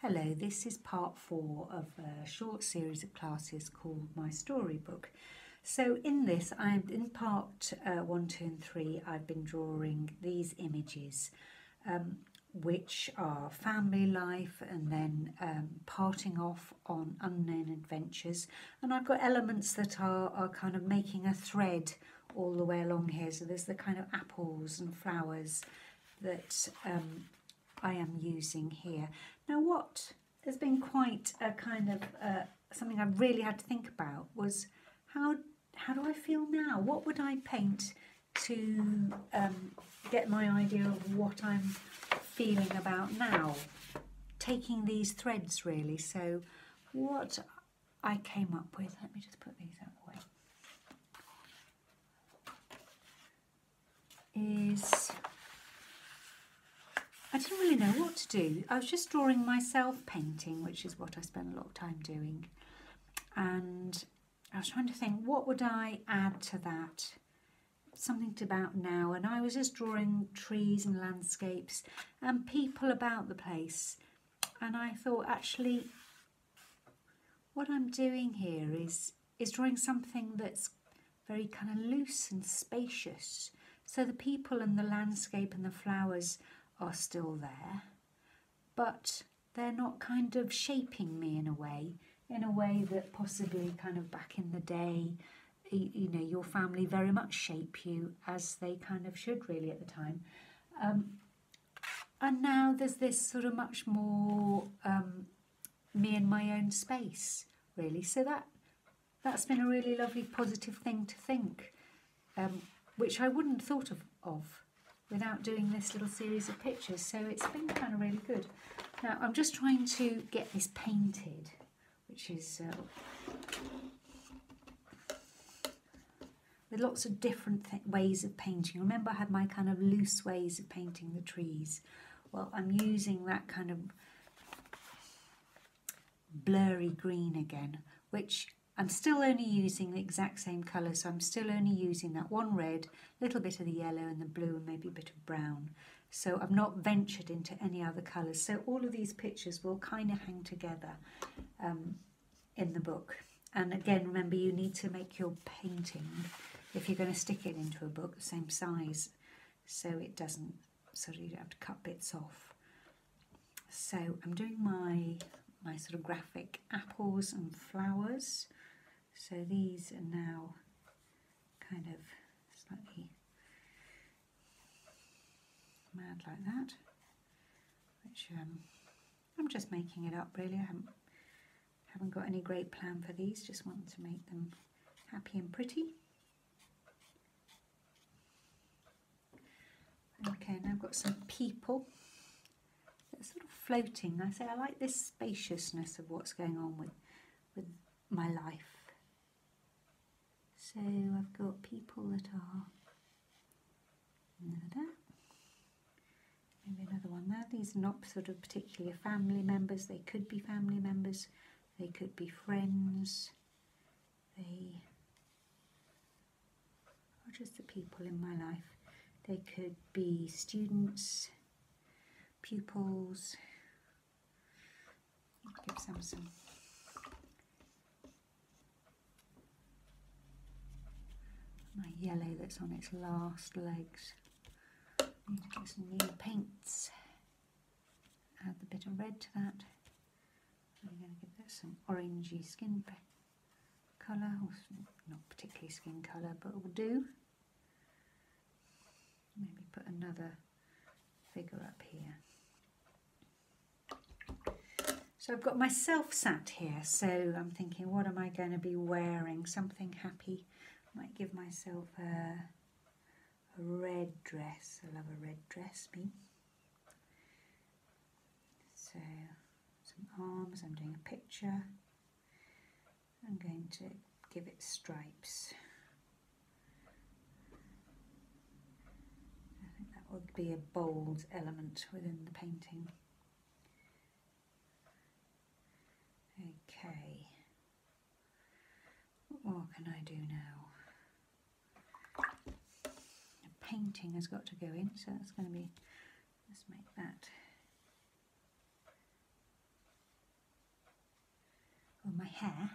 Hello, this is part 4 of a short series of classes called My Storybook. So in this, in part 1, 2 and 3, I've been drawing these images which are family life and then parting off on unknown adventures. And I've got elements that are kind of making a thread all the way along here. So there's the kind of apples and flowers that I am using here. Now what has been quite a kind of something I really had to think about was how do I feel now? What would I paint to get my idea of what I'm feeling about now? Taking these threads really. So what I came up with, let me just put these out of the way, is I didn't really know what to do. I was just drawing myself painting, which is what I spent a lot of time doing. And I was trying to think, what would I add to that? Something about now. And I was just drawing trees and landscapes and people about the place. And I thought, actually, what I'm doing here is drawing something that's very kind of loose and spacious. So the people and the landscape and the flowers are still there, but they're not kind of shaping me in a way that possibly kind of back in the day, you know, your family very much shape you as they kind of should really at the time. And now there's this sort of much more me in my own space really. So that's been a really lovely positive thing to think, which I wouldn't have thought of without doing this little series of pictures. So it's been kind of really good. Now I'm just trying to get this painted, which is with lots of different ways of painting. Remember I had my kind of loose ways of painting the trees. Well, I'm using that kind of blurry green again, which I'm still only using the exact same colour, so I'm still only using that one red, a little bit of the yellow and the blue and maybe a bit of brown. So I've not ventured into any other colours. So all of these pictures will kind of hang together in the book. And again, remember you need to make your painting, if you're going to stick it into a book, the same size, so it doesn't, so you don't have to cut bits off. So I'm doing my sort of graphic apples and flowers. So these are now kind of slightly mad like that, which I'm just making it up really. I haven't got any great plan for these, just want to make them happy and pretty. Okay, now I've got some people that are sort of floating. I say I like this spaciousness of what's going on with my life. So I've got people that are there, maybe another one there. These are not sort of particularly family members. They could be family members, they could be friends, they are just the people in my life. They could be students, pupils. Give some my yellow that's on its last legs. Need to get some new paints. Add a bit of red to that. I'm going to give that some orangey skin colour, not particularly skin colour, but will do. Maybe put another figure up here. So I've got myself sat here, so I'm thinking, what am I going to be wearing? Something happy. Might give myself a red dress. I love a red dress, me. So some arms, I'm doing a picture. I'm going to give it stripes. I think that would be a bold element within the painting. Okay, what more can I do now? The painting has got to go in, so that's going to be, let's make that on my hair.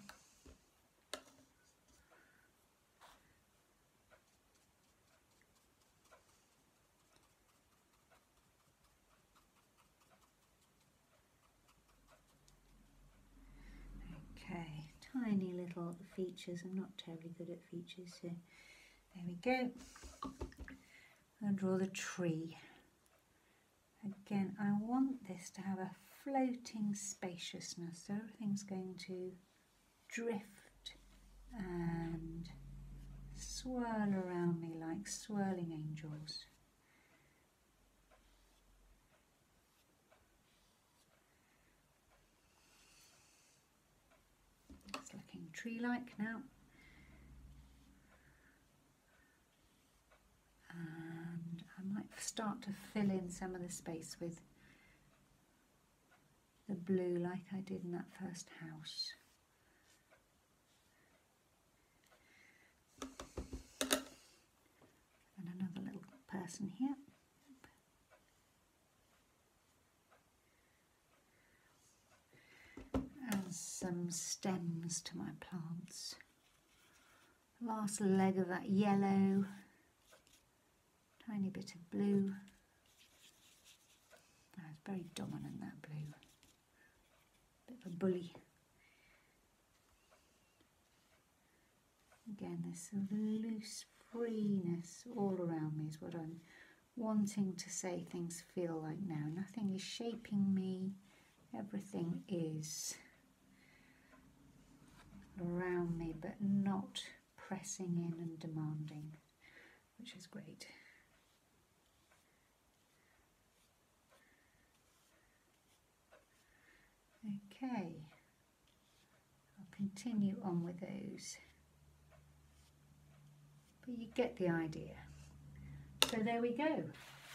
Okay, tiny little features. I'm not terribly good at features, so there we go. I'll draw the tree. Again, I want this to have a floating spaciousness, so everything's going to drift and swirl around me like swirling angels. It's looking tree-like now. And I might start to fill in some of the space with the blue like I did in that first house. And another little person here. And some stems to my plants. Last leg of that yellow. Tiny bit of blue. Oh, it's very dominant, that blue. Bit of a bully. Again, this sort of loose freeness all around me is what I'm wanting to say things feel like now. Nothing is shaping me. Everything is around me, but not pressing in and demanding, which is great. Okay, I'll continue on with those, but you get the idea. So there we go,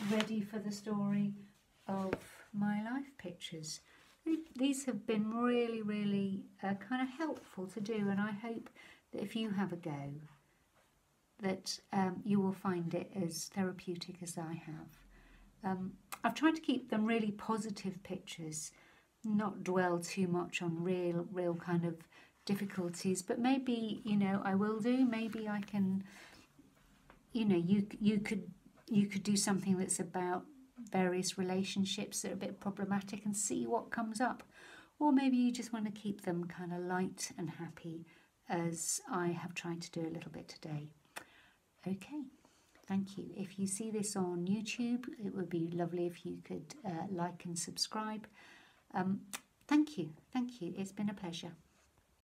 ready for the story of my life pictures. These have been really kind of helpful to do, and I hope that if you have a go, that you will find it as therapeutic as I have. I've tried to keep them really positive pictures, not dwell too much on real kind of difficulties, but maybe, you know, I will do. Maybe I can, you know, you could do something that's about various relationships that are a bit problematic and see what comes up. Or maybe you just want to keep them kind of light and happy, as I have tried to do a little bit today. Okay, thank you. If you see this on YouTube, it would be lovely if you could like and subscribe. Thank you. It's been a pleasure.